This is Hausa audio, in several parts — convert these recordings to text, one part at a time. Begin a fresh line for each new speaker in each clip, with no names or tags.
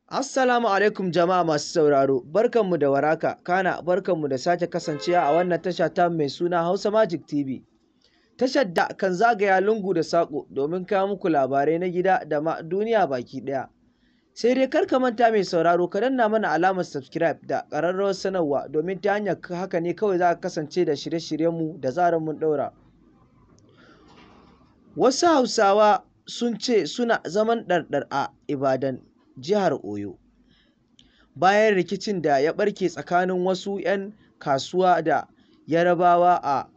Assalamu alaikum jama'a masu sauraro, barkanmu da waraka, kana barkanmu da sake kasancewa a wannan tasha ta mai suna Hausa Magic TV. Tashar da kan zagaya lungu da saƙo domin kawo muku labarai na gida da ma duniya baki ɗaya. Sai dai kar ka manta mai sauraro ka danna mana alamar subscribe da ƙararrawar sanarwa domin ta hanyar haka ne kawai za ka kasance da shirye-shiryenmu da zarar mun ɗaura. Wasu Hausawa sun ce suna zaman ɗarɗar a Ibadan, jihar Oyo, bayan rikicin da ya ɓarke tsakanin wasu 'yan kasuwa da Yarabawa a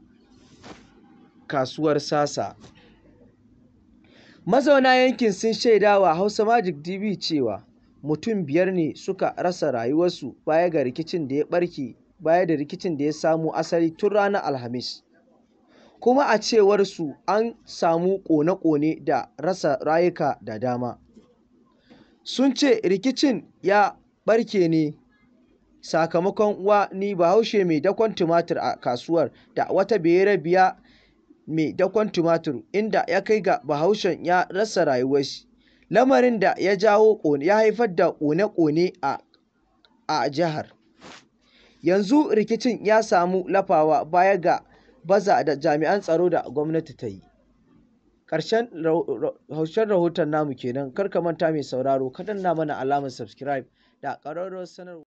kasuwar Sasa. Mazauna yankin sun shaida wa Hausa Magic TV cewa mutum 5 ne suka rasa rayuwarsu baya da rikicin da ya samo asali tun ranar Alhamis. Kuma a cewarsu an samu ƙone-ƙone da rasa rayuka da dama. Sun ce rikicin ya ɓarke ne sakamakon wani Bahaushe mai dakon tumatur a kasuwar da wata Bayerabiya mai dakon tumatur, inda ya kai ga Bahaushen ya rasa rayuwarshi, lamarin da ya haifar da ƙone-ƙone a jihar. Yanzu rikicin ya samu lafawa baya ga baza da jami'an tsaro da gwamnati ta yi. Ƙarshen rahoton namu kenan, kar ka manta mai sauraro ka danna mana alamar subscribe da ƙararrawar sanarwa.